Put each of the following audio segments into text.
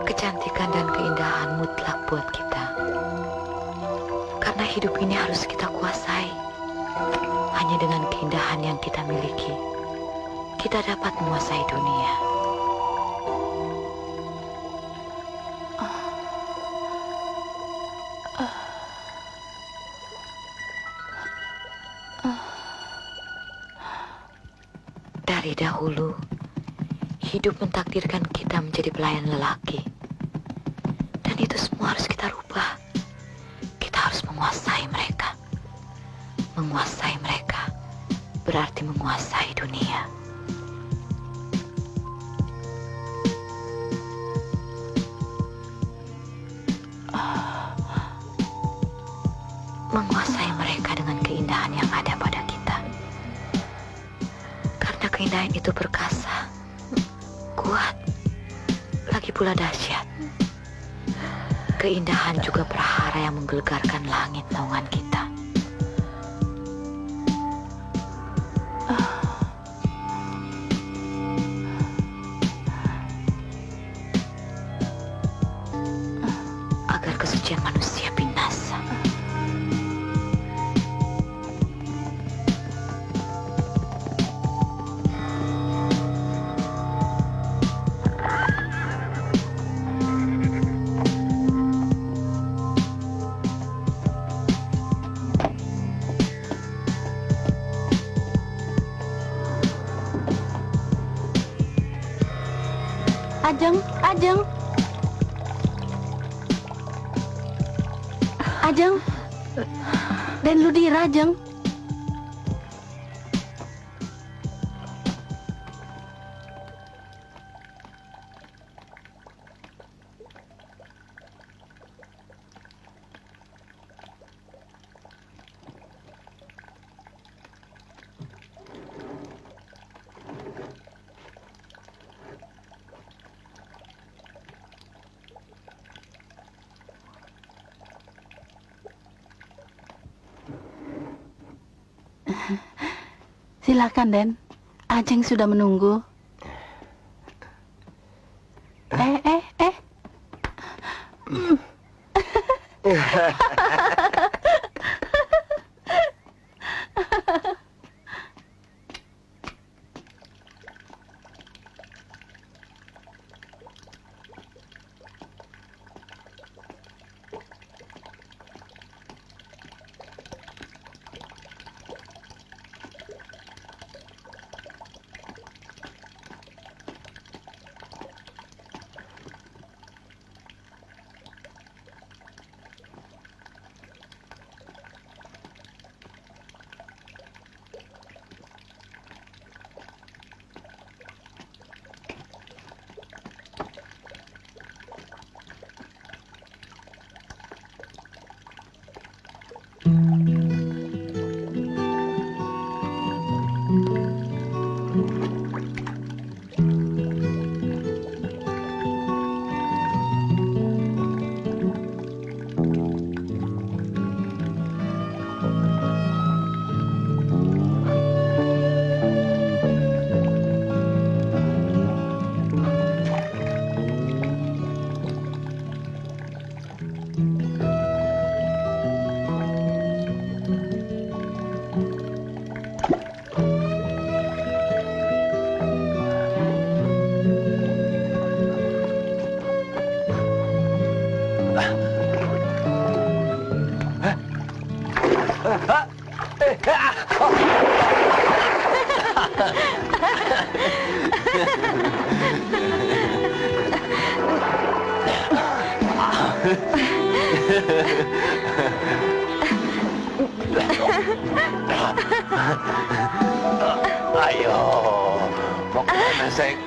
kecantikan dan keindahan mutlak buat kita. Karena hidup ini harus kita kuasai. Hanya dengan keindahan yang kita miliki, kita dapat menguasai dunia. Dari dahulu, hidup mentakdirkan kita menjadi pelayan lelaki. Dan itu semua harus kita rubah. Kita harus menguasai mereka. Menguasai mereka berarti menguasai dunia. Menguasai mereka dengan keindahan yang ada pada kita. Karena keindahan itu perkasa, kuat, lagi pula dahsyat. Keindahan juga prahara yang menggelegarkan langit naungan kita. Agar kesucian manusia binasa. Ajeng, Ajeng. Ajeng. Dan Ludira, Ajeng. Silakan, Den. Ajeng sudah menunggu. Ayo, mau kemana, Sek?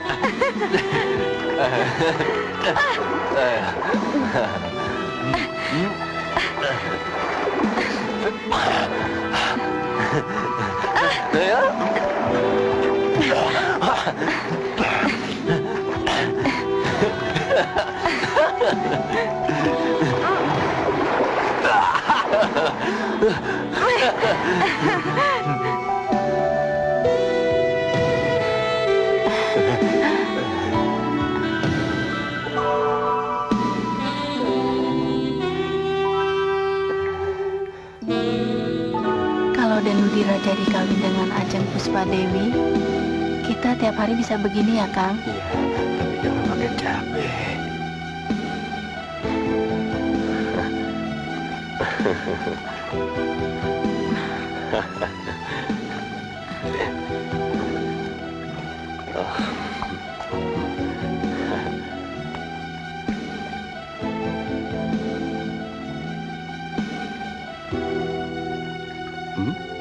Den Ludira jadi kawin dengan Ajeng Puspa Dewi, kita tiap hari bisa begini ya, Kang? Iya, tapi jangan pakai cabai. Hmm?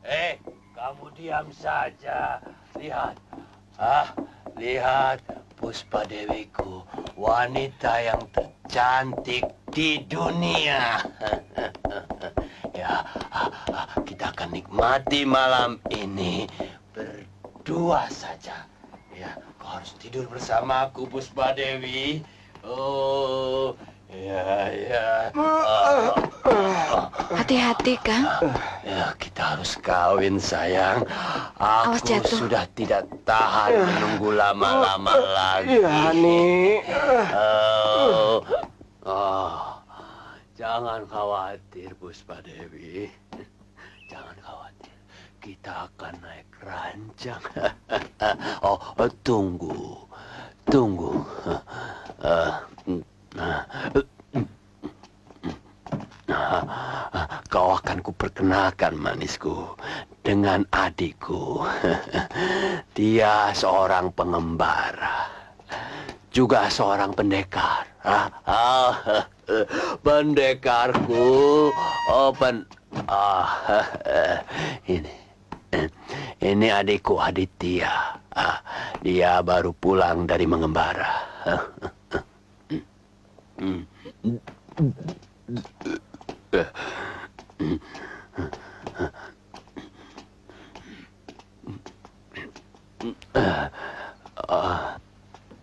Eh? kamu diam saja. Lihat, lihat Puspa Dewiku, wanita yang tercantik di dunia. Ya, kita akan nikmati malam ini berdua saja. Ya, kau harus tidur bersamaku, Puspa Dewi. Oh, ya. Hati-hati, Kang. Ya, kita harus kawin, sayang. Awas Aku jatuh. sudah tidak tahan menunggu lama-lama lagi. Ya, Hani. Jangan khawatir, Puspa Dewi. Jangan khawatir. Kita akan naik ranjang. Tunggu. Tunggu. Kau akan kuperkenalkan, manisku, dengan adikku. Dia seorang pengembara, juga seorang pendekar. Pendekarku, ini adikku Aditya. Dia baru pulang dari mengembara.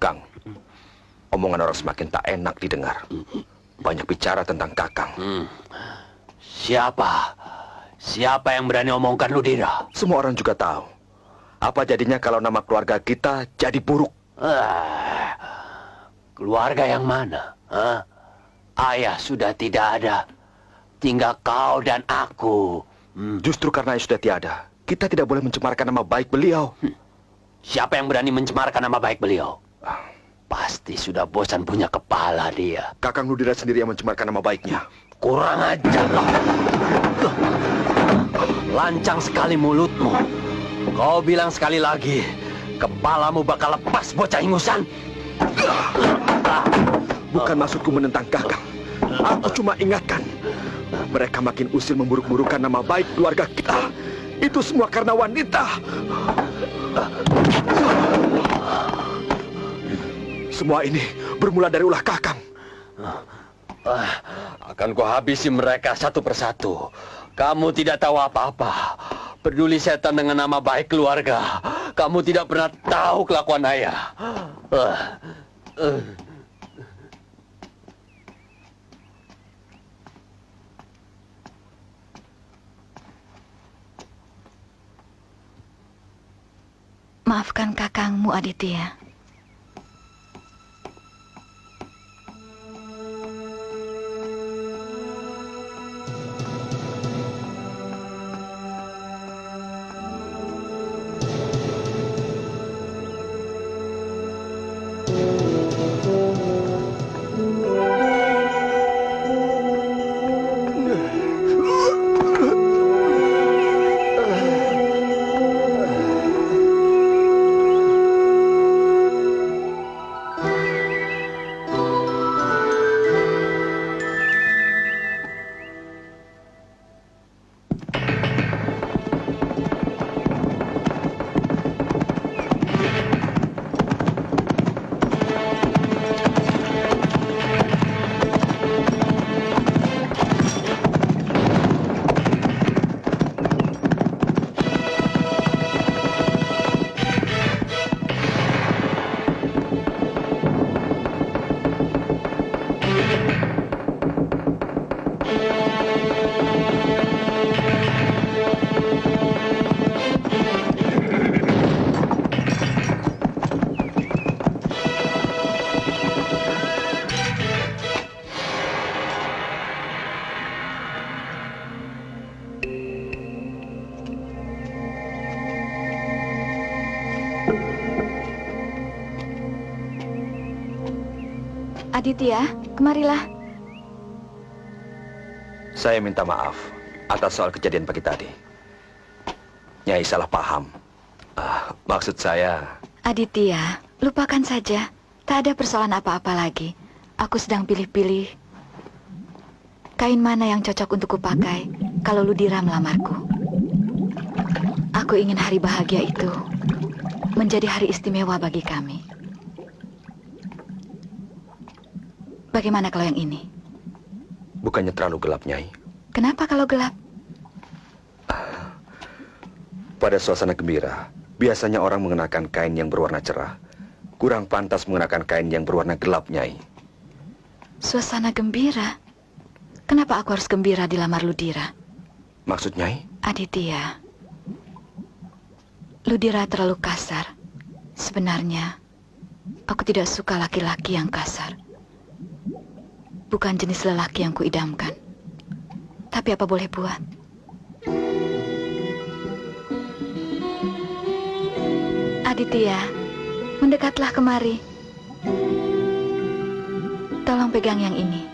Kang, omongan orang semakin tak enak didengar. Banyak bicara tentang Kakang. Siapa? Siapa yang berani omongkan Ludira? Semua orang juga tahu. Apa jadinya kalau nama keluarga kita jadi buruk? Keluarga yang mana? Ayah sudah tidak ada. Tinggal kau dan aku. Justru karena ia sudah tiada, kita tidak boleh mencemarkan nama baik beliau. Siapa yang berani mencemarkan nama baik beliau? Pasti sudah bosan punya kepala dia. Kakang Ludira sendiri yang mencemarkan nama baiknya. Kurang ajar kau. Lancang sekali mulutmu. Kau bilang sekali lagi, kepalamu bakal lepas, bocah ingusan. Bukan maksudku menentang Kakang. Aku cuma ingatkan, mereka makin usil memburuk-burukan nama baik keluarga kita. Itu semua karena wanita. Semua ini bermula dari ulah Kakang. Akan kuhabisi mereka satu persatu. Kamu tidak tahu apa-apa. Peduli setan dengan nama baik keluarga. Kamu tidak pernah tahu kelakuan ayah. Maafkan kakangmu, Aditya. Aditya, kemarilah. Saya minta maaf atas soal kejadian pagi tadi. Nyai salah paham. Maksud saya... Aditya, lupakan saja. Tak ada persoalan apa-apa lagi. Aku sedang pilih-pilih kain mana yang cocok untuk kupakai kalau Ludira melamarku. Aku ingin hari bahagia itu menjadi hari istimewa bagi kami. Bagaimana kalau yang ini? Bukannya terlalu gelap, Nyai? Kenapa kalau gelap? Pada suasana gembira, biasanya orang mengenakan kain yang berwarna cerah. Kurang pantas mengenakan kain yang berwarna gelap, Nyai. Suasana gembira? Kenapa aku harus gembira dilamar Ludira? Maksud Nyai? Aditya, Ludira terlalu kasar. Sebenarnya, aku tidak suka laki-laki yang kasar. Bukan jenis lelaki yang kuidamkan. Tapi apa boleh buat? Aditya, mendekatlah kemari. Tolong pegang yang ini.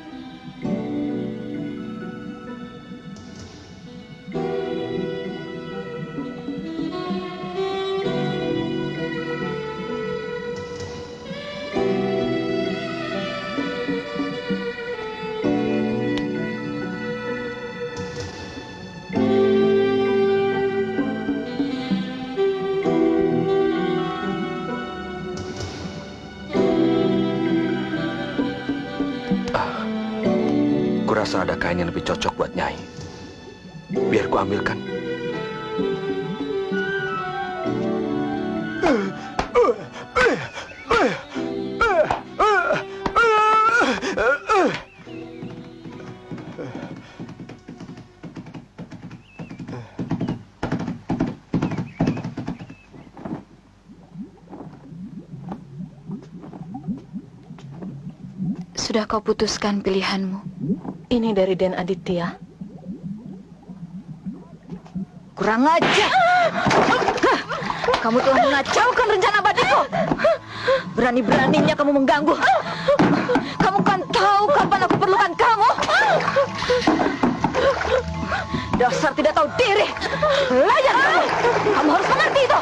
Kurasa ada kain yang lebih cocok buat Nyai. Biar ku ambilkan. Sudah kau putuskan pilihanmu? Ini dari Den Aditya. Kurang ajar! Kamu telah mengacaukan rencana abadiku! Berani-beraninya kamu mengganggu! Kamu kan tahu kapan aku perlukan kamu! Dasar tidak tahu diri! Layan kamu! Kamu harus mengerti itu!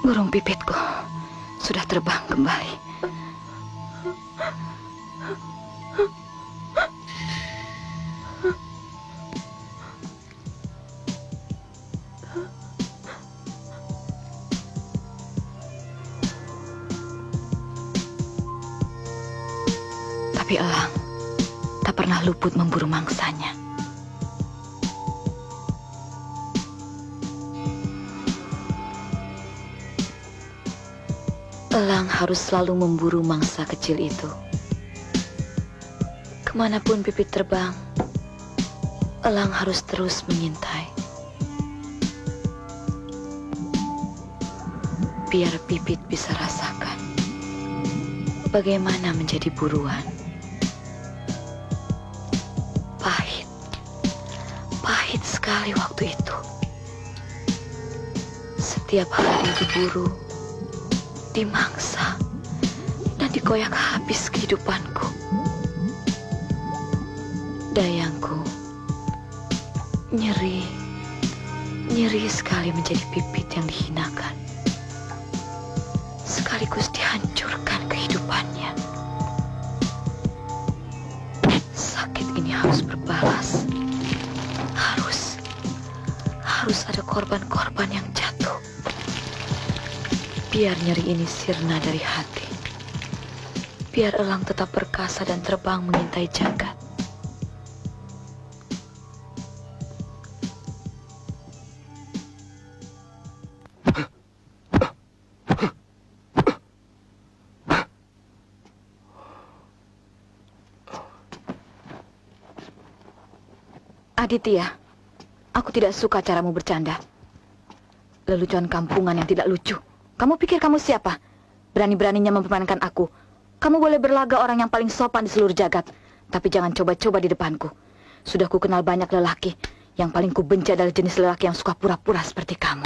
Burung pipitku sudah terbang kembali. Tapi elang tak pernah luput memburu mangsanya. Elang harus selalu memburu mangsa kecil itu. Kemanapun pipit terbang, elang harus terus mengintai. Biar pipit bisa rasakan bagaimana menjadi buruan. Pahit, pahit sekali waktu itu. Setiap hari diburu, dimangsa, dan dikoyak habis kehidupanku. Dayangku nyeri sekali menjadi pipit yang dihinakan, sekaligus dihancurkan kehidupannya. Sakit ini harus berbalas. Harus ada korban-korban yang jatuh. Biar nyeri ini sirna dari hati. Biar elang tetap perkasa dan terbang mengintai jagat. Aditya, aku tidak suka caramu bercanda. Lelucon kampungan yang tidak lucu. Kamu pikir kamu siapa? Berani-beraninya mempermainkan aku. Kamu boleh berlaga orang yang paling sopan di seluruh jagat, tapi jangan coba-coba di depanku. Sudah ku kenal banyak lelaki. Yang paling ku benci adalah jenis lelaki yang suka pura-pura seperti kamu.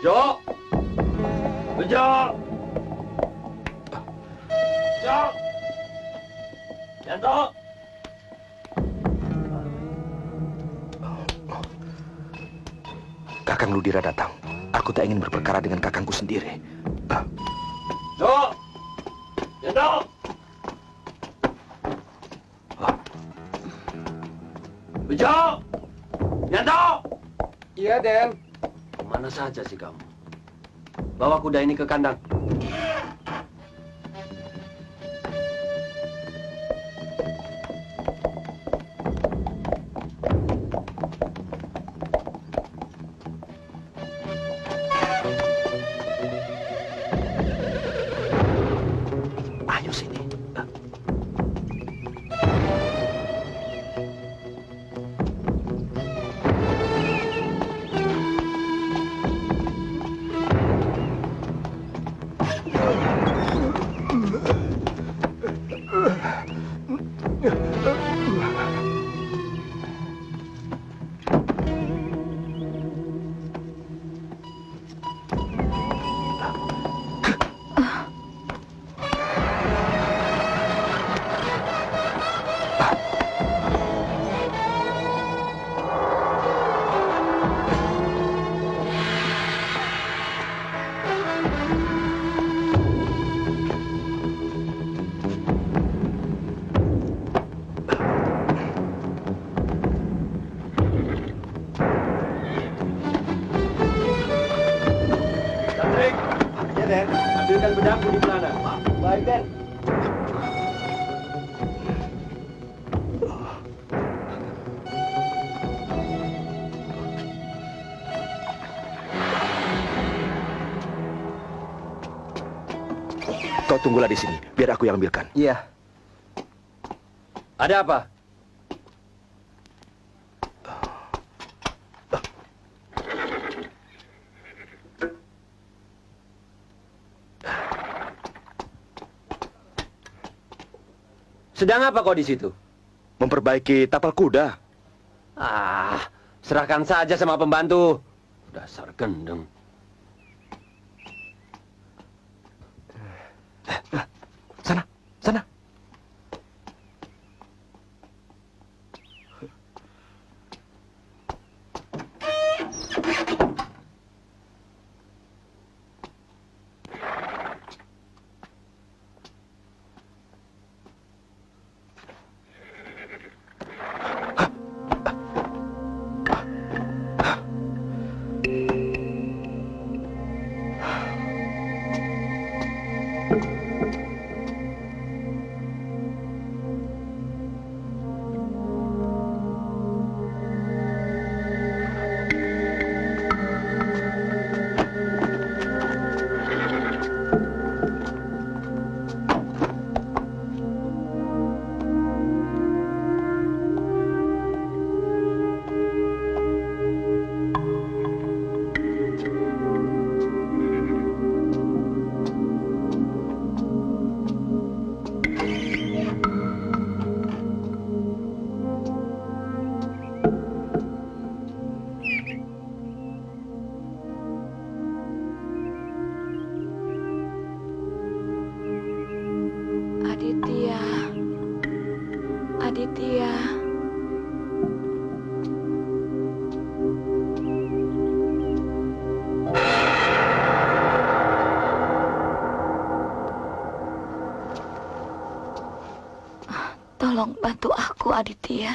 Jo! Jo! Jo! Yanto! Kakang Ludira datang. Aku tak ingin berperkara dengan kakangku sendiri. Jo! Yanto! Jo! Yanto! Iya, Den. Kemana saja sih kamu? Bawa kuda ini ke kandang. Ayo sini. Chandrik! Iya, Den. Ambilkan bedakku di pelana. Baik, Den. Kau tunggulah di sini, biar aku yang ambilkan. Iya. Ada apa? Sedang apa kau di situ? Memperbaiki tapal kuda. Ah, serahkan saja sama pembantu. Dasar gendeng. Sana, sana. Aditya. Aditya. Tolong bantu aku, Aditya.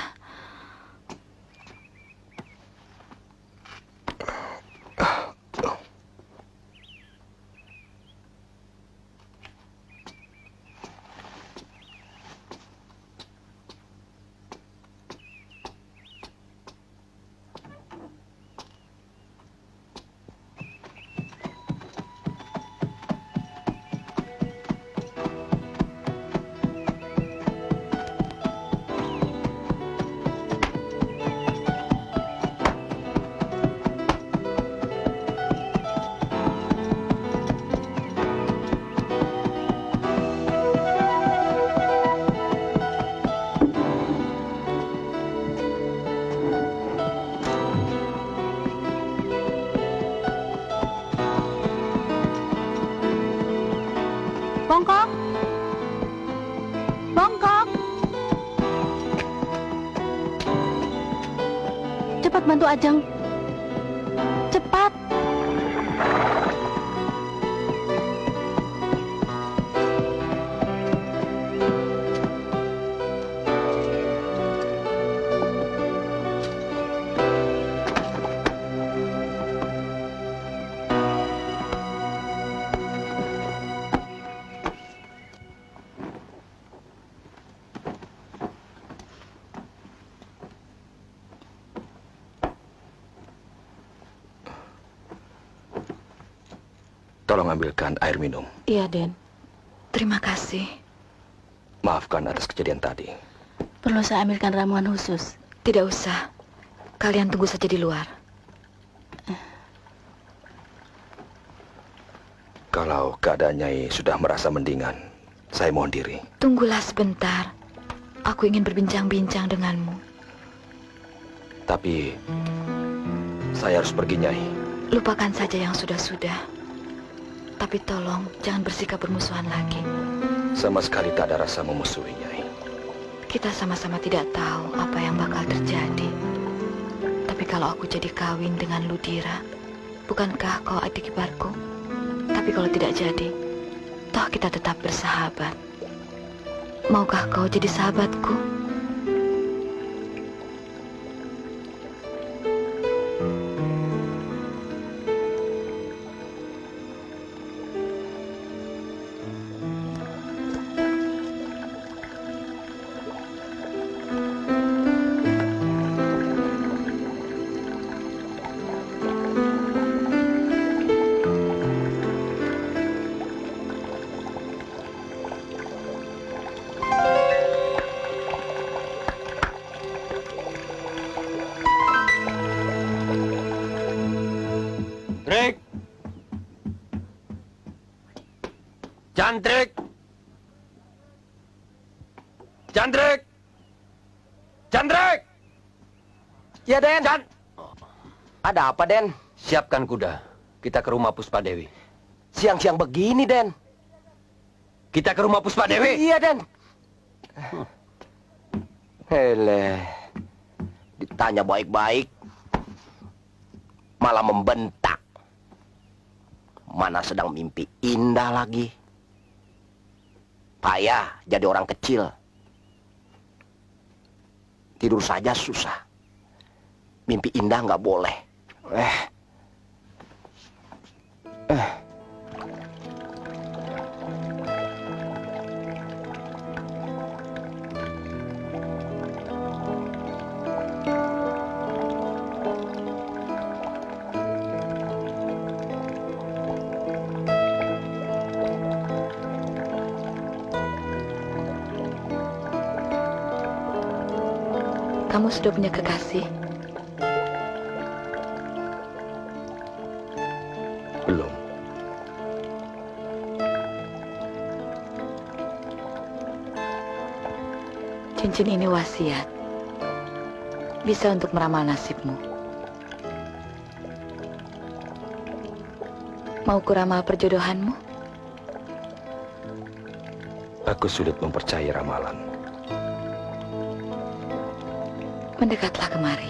Bongkok. Cepat bantu Ajeng. Cepat. Tolong ambilkan air minum. Iya, Den. Terima kasih. Maafkan atas kejadian tadi. Perlu saya ambilkan ramuan khusus? Tidak usah. Kalian tunggu saja di luar. Kalau keadaan Nyai sudah merasa mendingan, saya mohon diri. Tunggulah sebentar. Aku ingin berbincang-bincang denganmu. Tapi saya harus pergi, Nyai. Lupakan saja yang sudah-sudah. Tapi tolong jangan bersikap bermusuhan lagi. Sama sekali tak ada rasa memusuhi, Nyai. Kita sama-sama tidak tahu apa yang bakal terjadi. Tapi kalau aku jadi kawin dengan Ludira, bukankah kau adik iparku? Tapi kalau tidak jadi, toh kita tetap bersahabat. Maukah kau jadi sahabatku? Jantrik! Jantrik! Jantrik! Jantrik! Ya, Den. Ada apa, Den? Siapkan kuda. Kita ke rumah Puspadewi. Siang-siang begini, Den. Kita ke rumah Puspadewi. Iya, Den. Hele. Ditanya baik-baik, malah membentak. Mana sedang mimpi indah lagi. Payah jadi orang kecil. Tidur saja susah. Mimpi indah nggak boleh. Kamu sudah punya kekasih? Belum. Cincin ini wasiat. Bisa untuk meramal nasibmu. Mau kuramal perjodohanmu? Aku sulit mempercayai ramalan. Mendekatlah kemari.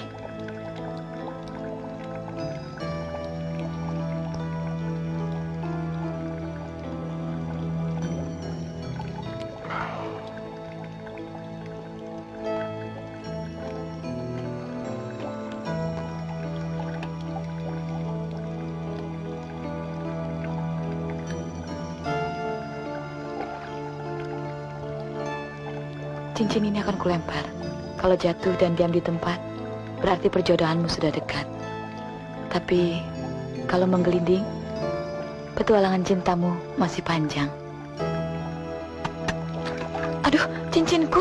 Cincin ini akan kulempar. Kalau jatuh dan diam di tempat, berarti perjodohanmu sudah dekat. Tapi kalau menggelinding, petualangan cintamu masih panjang. Aduh, cincinku!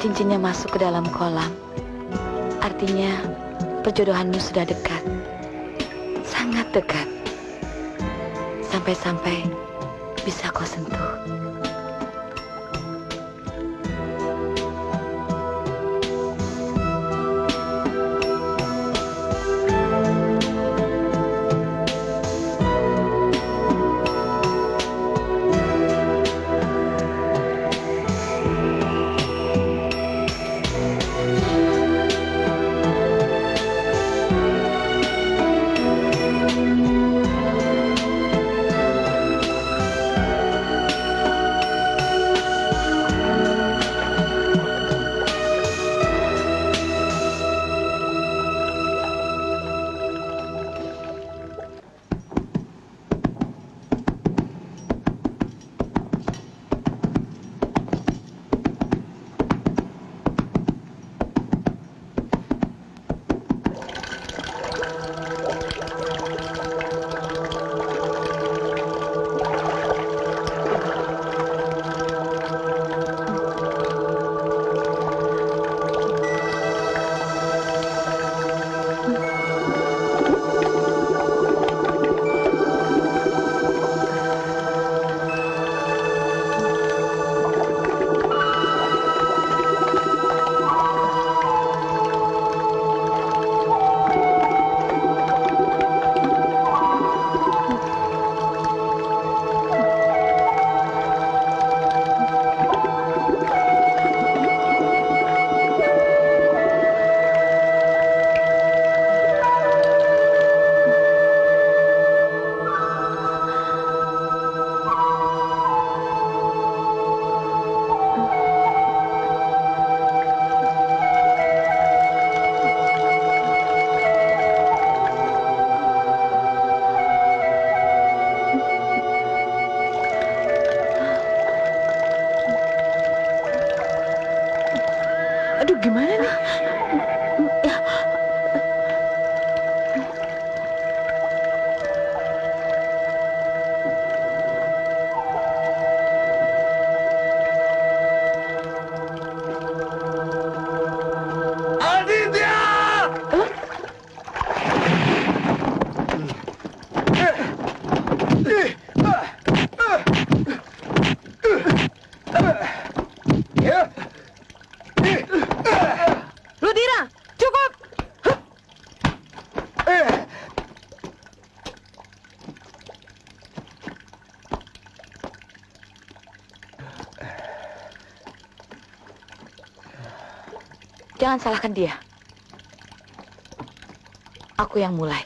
cincinnya masuk ke dalam kolam, artinya perjodohanmu sudah dekat. Sangat dekat. Sampai-sampai bisa kau sentuh. Aduh, gimana nih? Ludira, cukup! Jangan salahkan dia. Aku yang mulai.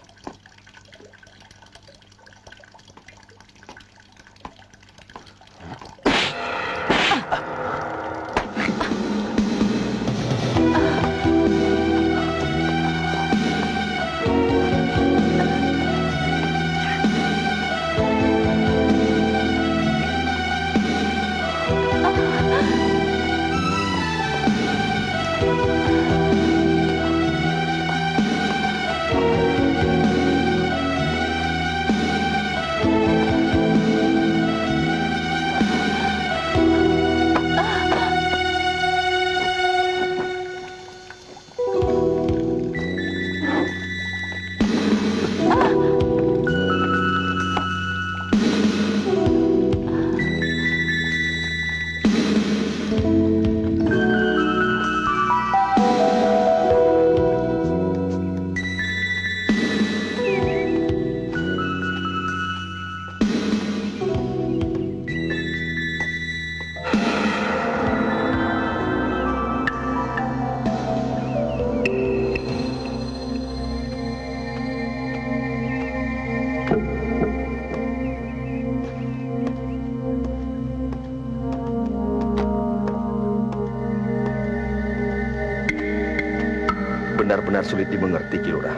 Benar-benar sulit dimengerti, Kilurah.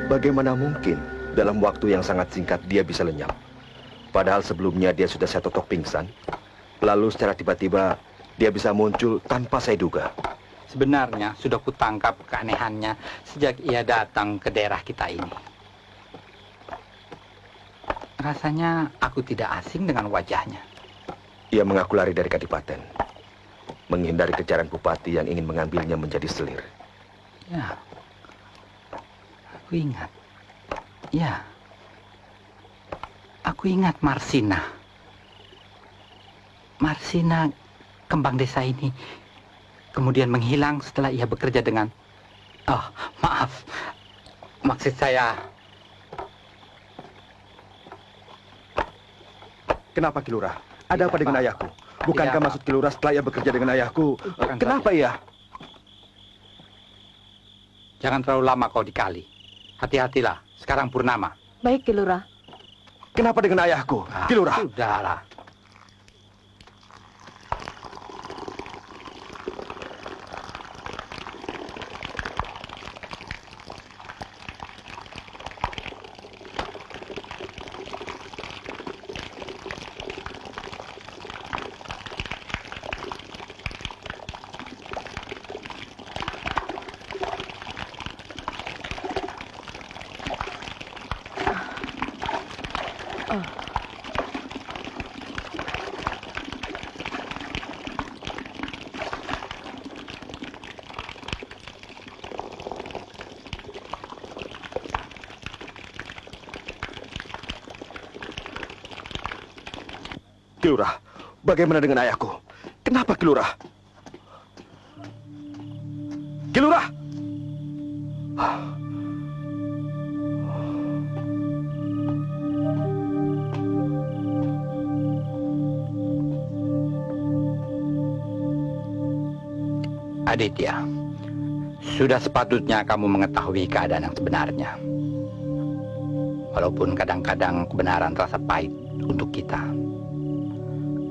Bagaimana mungkin dalam waktu yang sangat singkat dia bisa lenyap? Padahal sebelumnya dia sudah saya totok pingsan. Lalu secara tiba-tiba dia bisa muncul tanpa saya duga. Sebenarnya sudah kutangkap keanehannya sejak ia datang ke daerah kita ini. Rasanya aku tidak asing dengan wajahnya. Ia mengaku lari dari Kadipaten. menghindari kejaran bupati yang ingin mengambilnya menjadi selir. Ya, aku ingat. Ya, aku ingat Marsina. Marsina, kembang desa ini, kemudian menghilang setelah ia bekerja dengan... Oh, maaf. Maksud saya... Kenapa Ki Lurah? Ada apa Tidak, dengan Pak. ayahku? Bukankah Tidak, Pak. maksud Ki Lurah setelah ia bekerja dengan ayahku? Bukan Kenapa saja. ya? Jangan terlalu lama kau di kali. Hati-hatilah, sekarang purnama. Baik, Ki Lurah. Kenapa dengan ayahku? Ah, Ki Lurah. Sudahlah. Ki Lurah, bagaimana dengan ayahku? Kenapa Ki Lurah? Ki Lurah! Aditya, sudah sepatutnya kamu mengetahui keadaan yang sebenarnya. Walaupun kadang-kadang kebenaran terasa pahit untuk kita.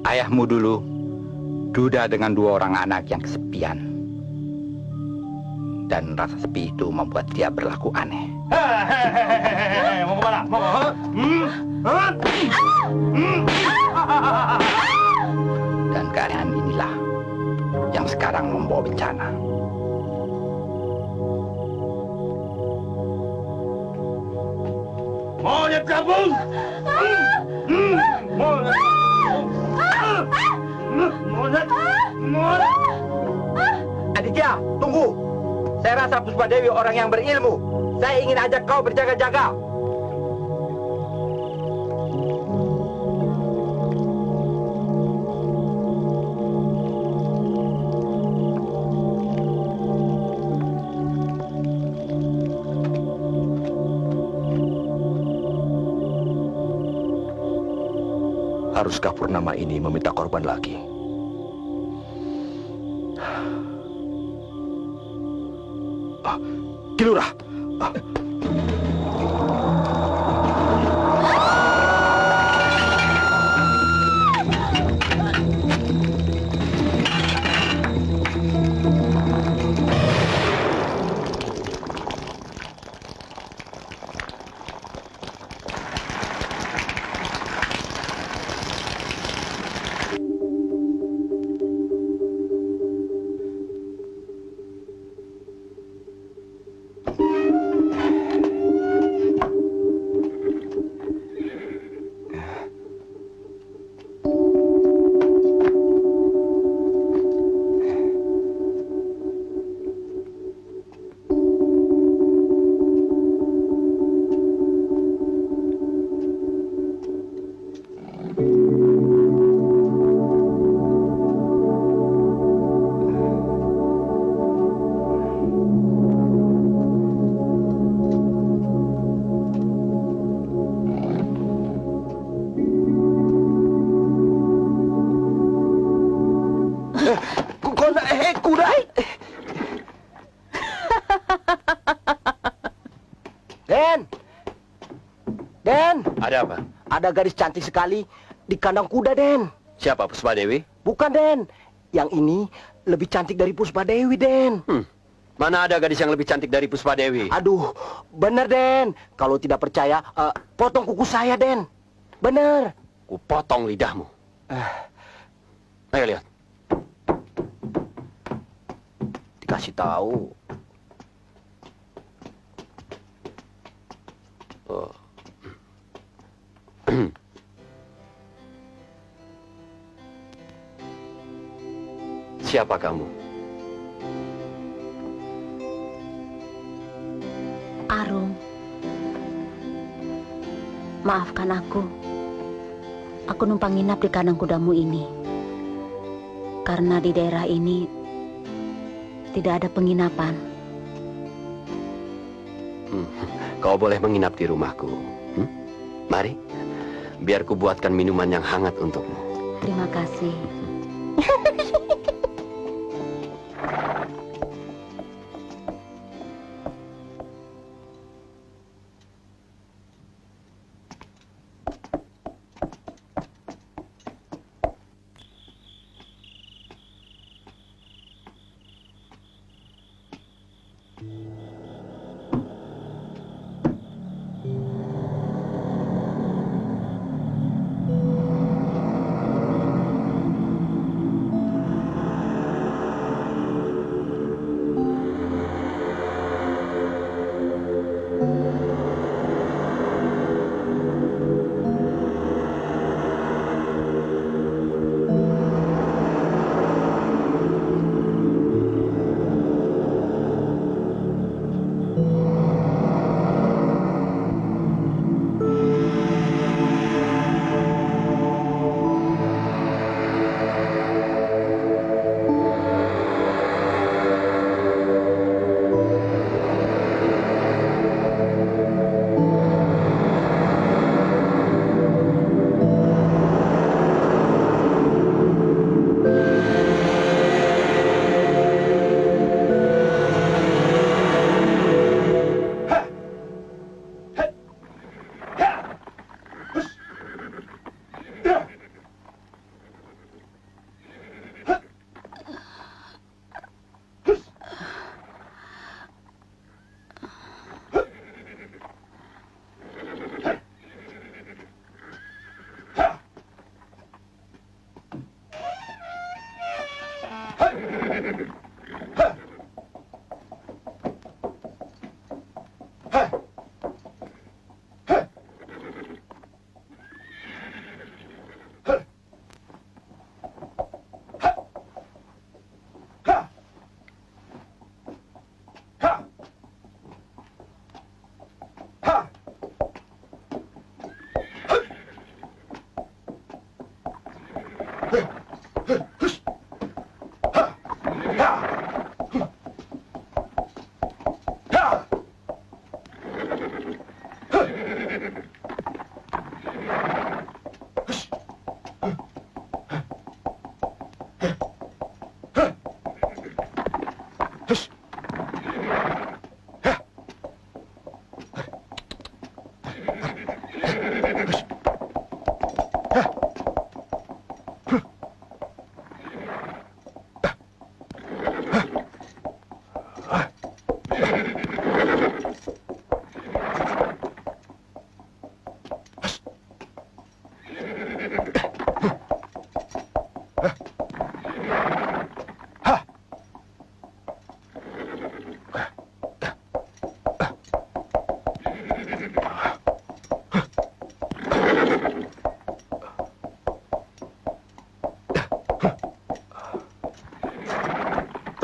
Ayahmu dulu duda dengan 2 orang anak yang kesepian. Dan rasa sepi itu membuat dia berlaku aneh. Mau kemana? Mau? Dan keanehan inilah yang sekarang membawa bencana. Monyet kampung! Monyet! Monyet! Aditya, tunggu. Saya rasa Puspa Dewi orang yang berilmu. Saya ingin ajak kau berjaga-jaga. Haruskah Purnama ini meminta korban lagi? Ki Lurah! Kuda! Den! Den! Ada apa? Ada gadis cantik sekali di kandang kuda, Den. Siapa Puspa Dewi? Bukan, Den. Yang ini lebih cantik dari Puspa Dewi, Den. Mana ada gadis yang lebih cantik dari Puspa Dewi? Aduh, bener, Den. Kalau tidak percaya, potong kuku saya, Den. Bener. Ku potong lidahmu. Ayo lihat. Dikasih tahu. Oh. Siapa kamu? Arum, maafkan aku. Aku numpang nginap di kandang kudamu ini. Karena di daerah ini tidak ada penginapan. Kau boleh menginap di rumahku. Mari, biar ku buatkan minuman yang hangat untukmu. Terima kasih.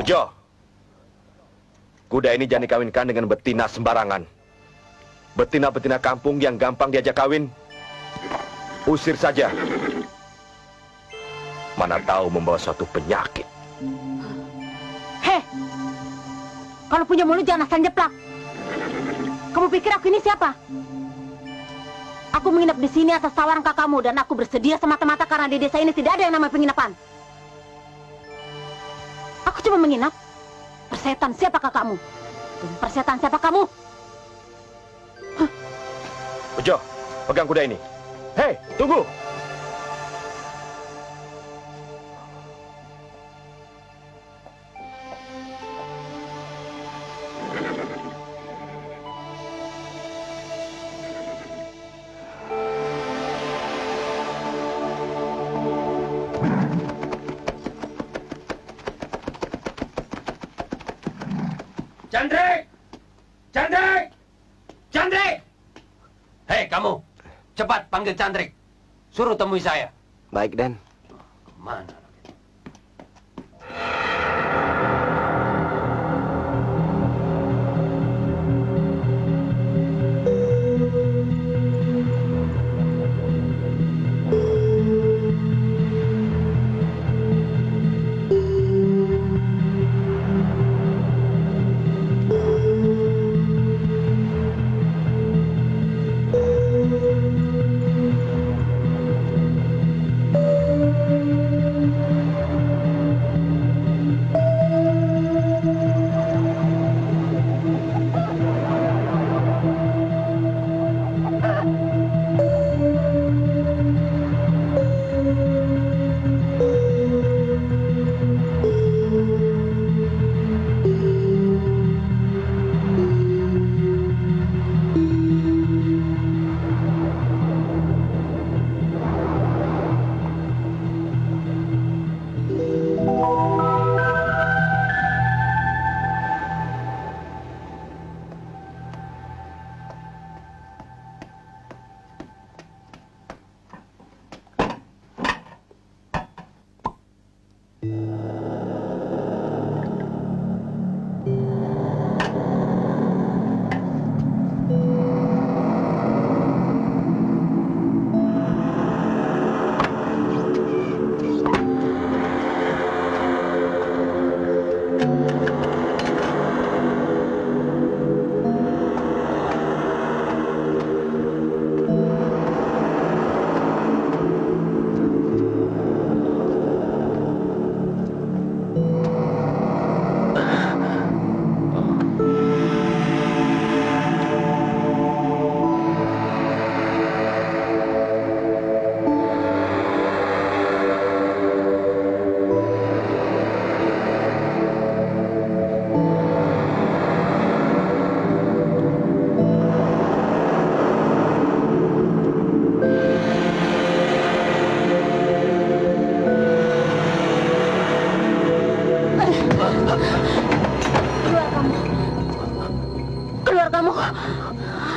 Bejo, kuda ini jangan dikawinkan dengan betina sembarangan. Betina-betina kampung yang gampang diajak kawin, usir saja. Mana tahu membawa suatu penyakit. Heh, kalau punya mulut jangan asal jeplak. Kamu pikir aku ini siapa? Aku menginap di sini atas tawaran kakakmu dan aku bersedia semata-mata karena di desa ini tidak ada yang namanya penginapan. Aku cuma menginap. Persetan siapa kakakmu? Dan persetan siapa kamu? Bejo, pegang kuda ini. Hei, tunggu! Chandrik! Chandrik! Chandrik! Hei, kamu! Cepat panggil Chandrik. Suruh temui saya. Baik, Den. Mana?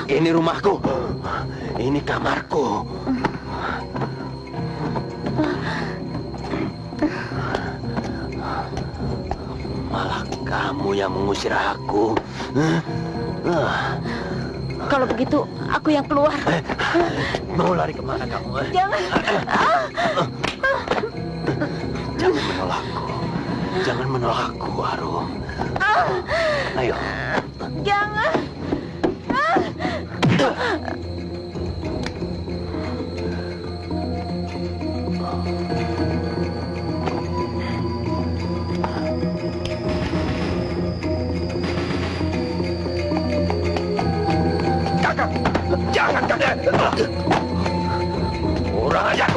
Ini rumahku. Ini kamarku. Malah kamu yang mengusir aku. Kalau begitu, aku yang keluar. Mau lari kemana kamu? Jangan. Jangan menolakku. Jangan menolakku, Arum. Ayo. Jangan. Kakak, jangan kakak. Kurang ajar.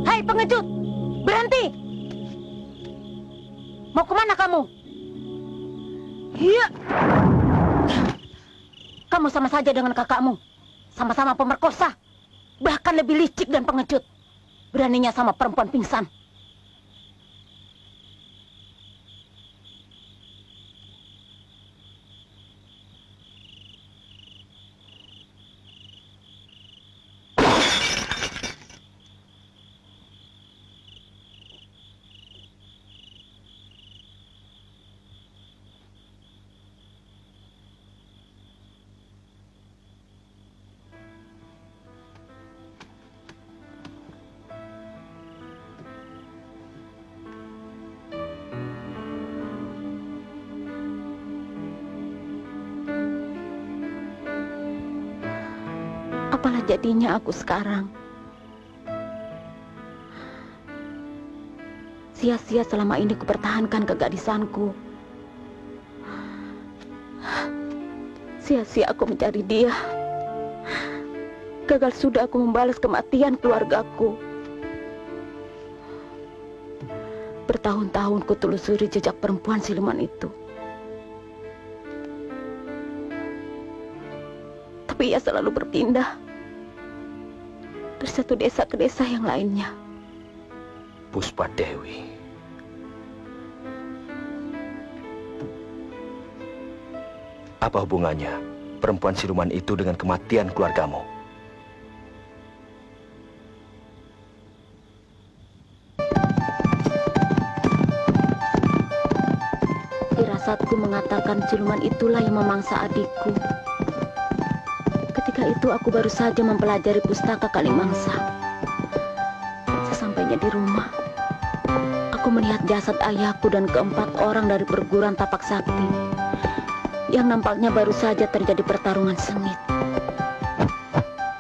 Hai pengecut, berhenti! Mau kemana kamu? Iya. Kamu sama saja dengan kakakmu. Sama-sama pemerkosa. Bahkan lebih licik dan pengecut. Beraninya sama perempuan pingsan. Apalah jadinya aku sekarang? Sia-sia selama ini kupertahankan kegadisanku. Sia-sia aku mencari dia. Gagal sudah aku membalas kematian keluargaku. Bertahun-tahun kutelusuri jejak perempuan siluman itu. Tapi ia selalu berpindah dari satu desa ke desa yang lainnya. Puspa Dewi. Apa hubungannya perempuan siluman itu dengan kematian keluargamu? Firasatku mengatakan siluman itulah yang memangsa adikku. Ketika itu aku baru saja mempelajari pustaka Kalimangsa. Sesampainya di rumah, aku melihat jasad ayahku dan keempat orang dari perguruan Tapak Sakti yang nampaknya baru saja terjadi pertarungan sengit.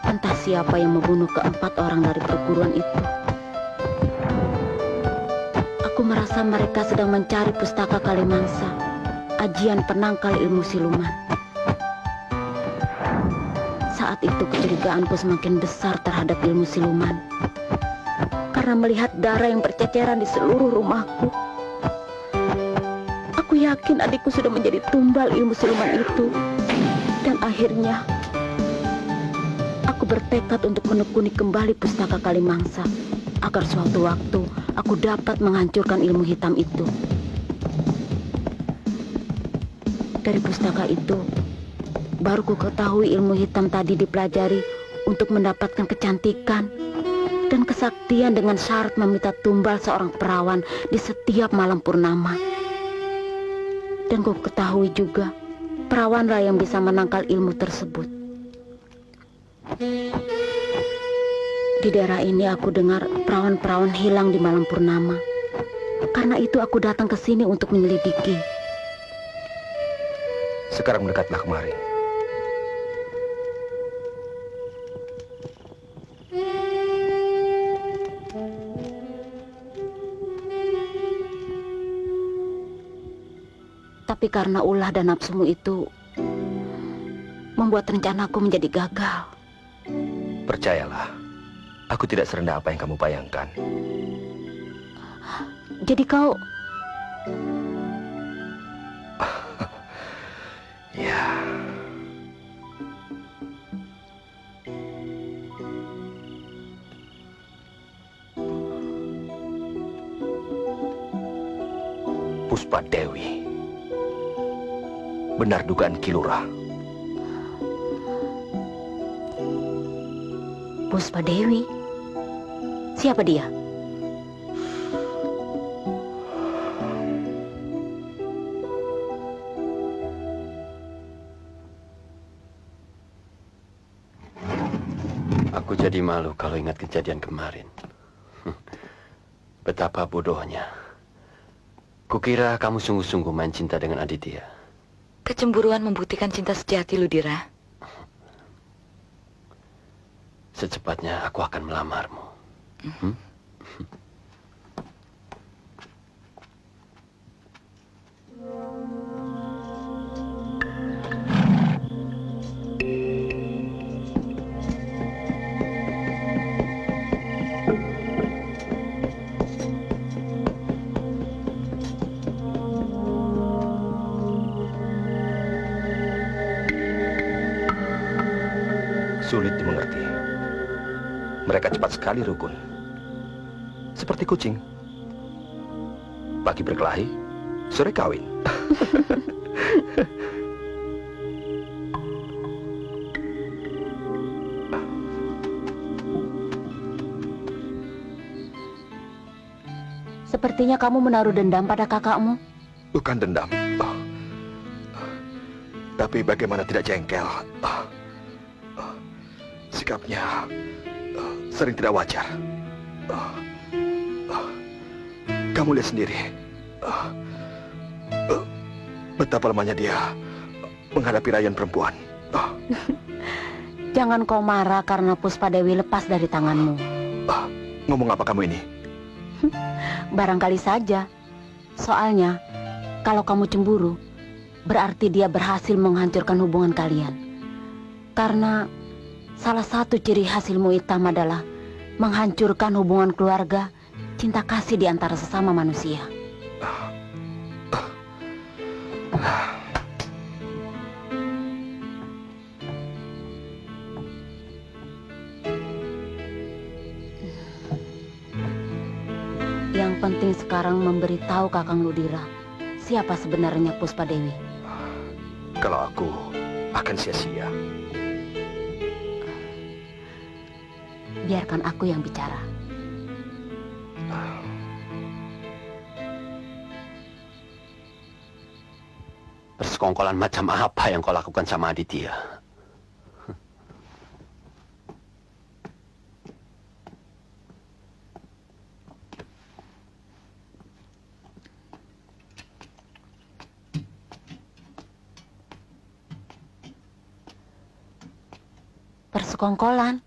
Entah siapa yang membunuh keempat orang dari perguruan itu. Aku merasa mereka sedang mencari pustaka Kalimangsa, ajian penangkal ilmu siluman. Saat itu kecurigaanku semakin besar terhadap ilmu siluman. Karena melihat darah yang berceceran di seluruh rumahku. Aku yakin adikku sudah menjadi tumbal ilmu siluman itu. Dan akhirnya, aku bertekad untuk menekuni kembali pustaka Kalimangsa. Agar suatu waktu, aku dapat menghancurkan ilmu hitam itu. Dari pustaka itu, baru ku ketahui ilmu hitam tadi dipelajari untuk mendapatkan kecantikan, dan kesaktian dengan syarat meminta tumbal seorang perawan di setiap malam purnama. Dan kau ketahui juga, perawanlah yang bisa menangkal ilmu tersebut. Di daerah ini aku dengar perawan-perawan hilang di malam purnama. Karena itu aku datang ke sini untuk menyelidiki. Sekarang mendekatlah kemari. Tapi karena ulah dan nafsumu itu membuat rencanaku menjadi gagal. Percayalah, aku tidak serendah apa yang kamu bayangkan. Jadi kau... Ya, Puspa Dewi. Benar dugaan Kilura. Puspa Dewi? Siapa dia? Aku jadi malu kalau ingat kejadian kemarin. Betapa bodohnya. Kukira kamu sungguh-sungguh main cinta dengan Aditya. Kecemburuan membuktikan cinta sejati, Ludira. Secepatnya aku akan melamarmu. Sulit dimengerti. Mereka cepat sekali rukun. Seperti kucing. Pagi berkelahi, sore kawin. Sepertinya kamu menaruh dendam pada kakakmu. Bukan dendam. Tapi bagaimana tidak jengkel. Sikapnya sering tidak wajar. Kamu lihat sendiri. Betapa lemahnya dia menghadapi rayan perempuan. Jangan kau marah karena Puspa Dewi lepas dari tanganmu. Ngomong apa kamu ini? Barangkali saja. Soalnya, kalau kamu cemburu, berarti dia berhasil menghancurkan hubungan kalian. Karena salah satu ciri khas ilmu hitam adalah menghancurkan hubungan keluarga, cinta kasih di antara sesama manusia. Yang penting sekarang memberitahu Kakang Ludira siapa sebenarnya Puspa Dewi. Kalau aku akan sia-sia. Biarkan aku yang bicara. Persekongkolan macam apa yang kau lakukan sama Aditya? Persekongkolan?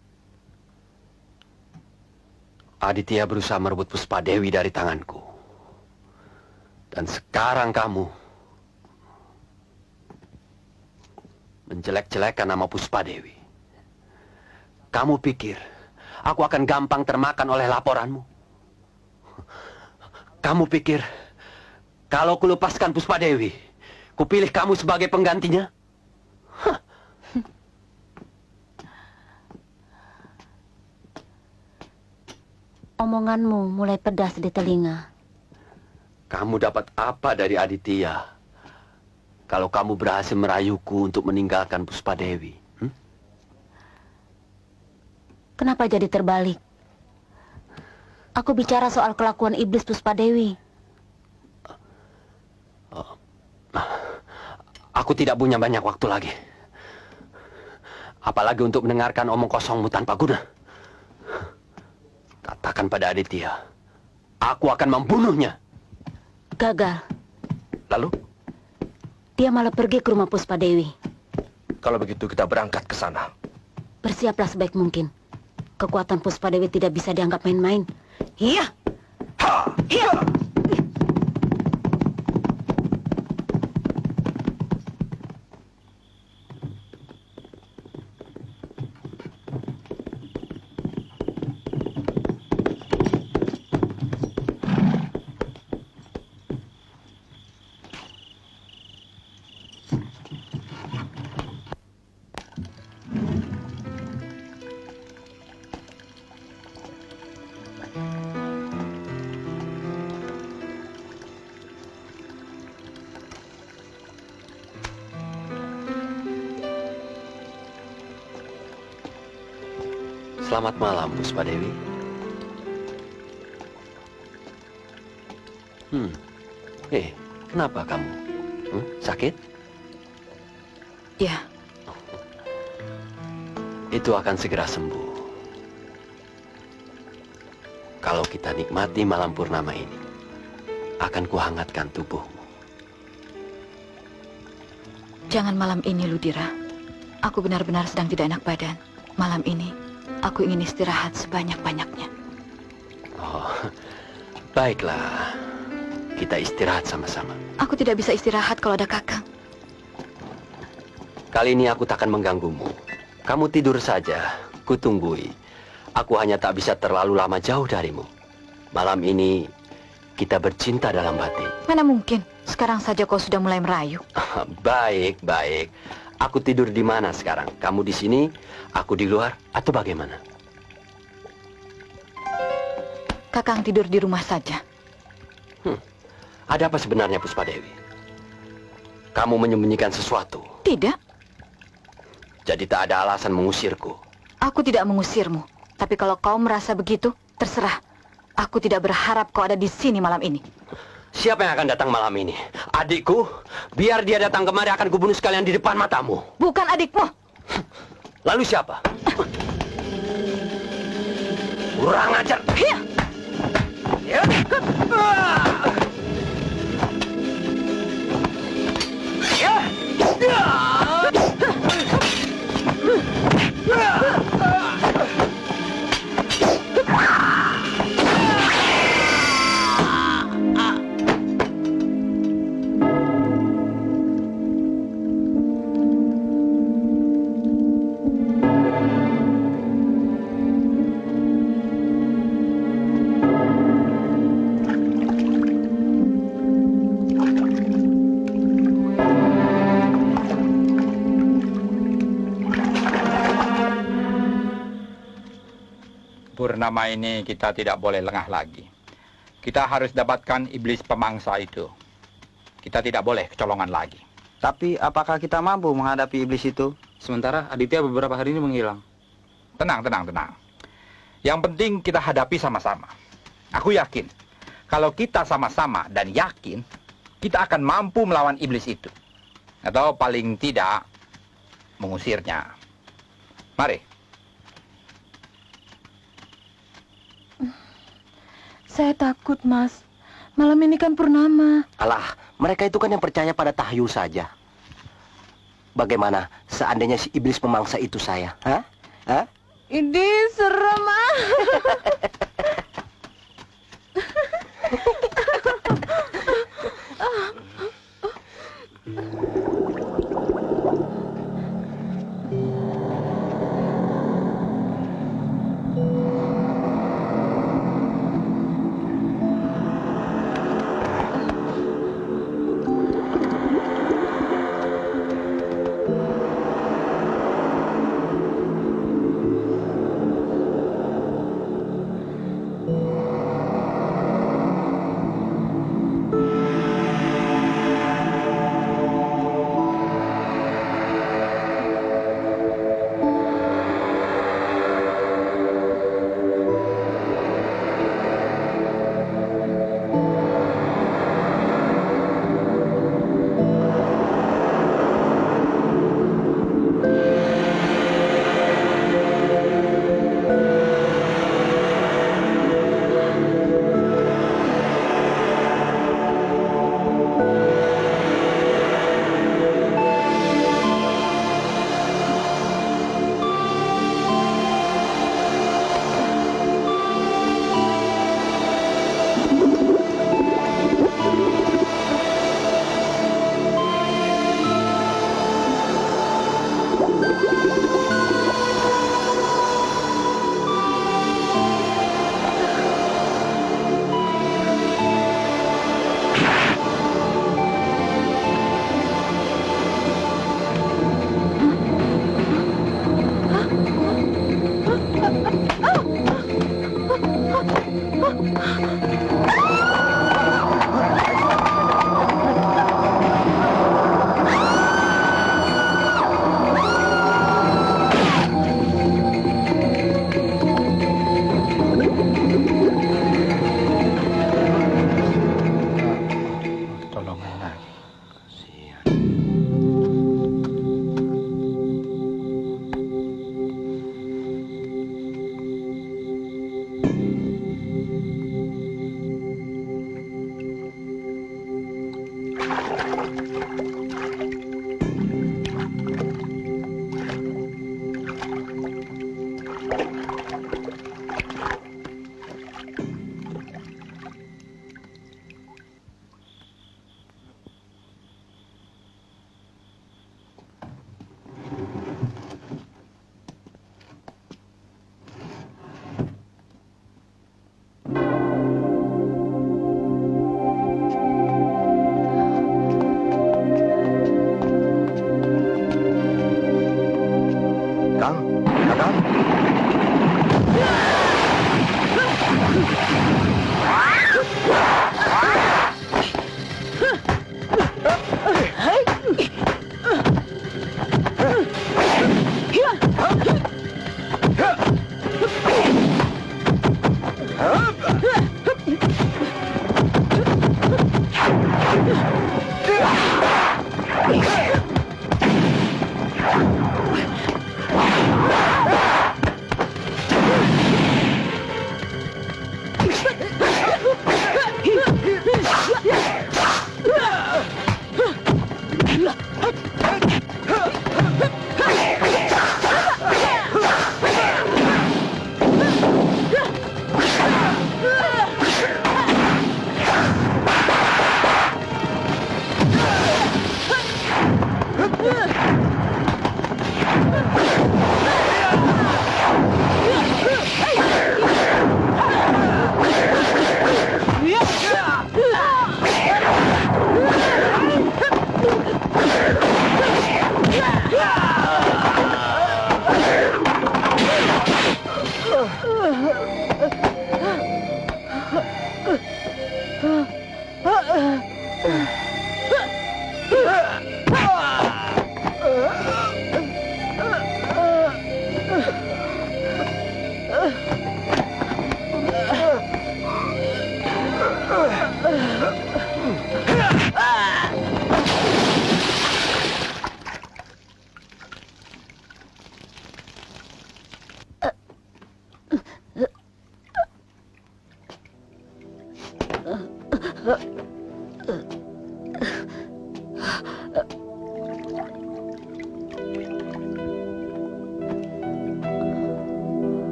Aditya berusaha merebut Puspa Dewi dari tanganku. Dan sekarang kamu menjelek-jelekan nama Puspa Dewi. Kamu pikir aku akan gampang termakan oleh laporanmu? Kamu pikir kalau kulepaskan Puspa Dewi, kupilih kamu sebagai penggantinya? Omonganmu mulai pedas di telinga. Kamu dapat apa dari Aditya kalau kamu berhasil merayuku untuk meninggalkan Puspa Dewi? Kenapa jadi terbalik? Aku bicara soal kelakuan iblis Puspadewi. Aku tidak punya banyak waktu lagi. Apalagi untuk mendengarkan omong kosongmu tanpa guna. Katakan pada Aditya, aku akan membunuhnya. Gagal. Lalu, Dia malah pergi ke rumah Puspadewi. kalau begitu kita berangkat ke sana. Bersiaplah sebaik mungkin. Kekuatan Puspadewi tidak bisa dianggap main-main. Iya. Iya. Selamat malam, Puspadewi. Kenapa kamu? Sakit? Ya, Itu akan segera sembuh. Kalau kita nikmati malam purnama ini, akan kuhangatkan tubuhmu. jangan malam ini, Ludira. Aku benar-benar sedang tidak enak badan. Malam ini, aku ingin istirahat sebanyak-banyaknya. Oh, baiklah. Kita istirahat sama-sama. Aku tidak bisa istirahat kalau ada Kakang. Kali ini aku takkan mengganggumu. Kamu tidur saja, kutunggui. Aku hanya tak bisa terlalu lama jauh darimu. Malam ini kita bercinta dalam batin. Mana mungkin? Sekarang saja kau sudah mulai merayu. Baik, baik. Aku tidur di mana sekarang? Kamu di sini, aku di luar, atau bagaimana? Kakang tidur di rumah saja. Ada apa sebenarnya, Puspadewi? Kamu menyembunyikan sesuatu. Tidak, Jadi tak ada alasan mengusirku. aku tidak mengusirmu. Tapi kalau kau merasa begitu, terserah. Aku tidak berharap kau ada di sini malam ini. Siapa yang akan datang malam ini? Adikku? Biar dia datang kemari akan kubunuh sekalian di depan matamu. Bukan adikmu. Lalu siapa? Kurang ajar. Hiya! Ya. Purnama ini kita tidak boleh lengah lagi. Kita harus dapatkan iblis pemangsa itu. Kita tidak boleh kecolongan lagi. Tapi apakah kita mampu menghadapi iblis itu? Sementara Aditya beberapa hari ini menghilang. Tenang, tenang, tenang. Yang penting kita hadapi sama-sama. Aku yakin, kalau kita sama-sama dan yakin, kita akan mampu melawan iblis itu. Atau paling tidak, mengusirnya. Mari. Saya takut, Mas. Malam ini kan purnama. Alah, mereka itu kan yang percaya pada tahyul saja. Bagaimana seandainya si iblis pemangsa itu saya? Hah? Hah? Ini serem, ah. Tolongin lagi. Kang, Kakang.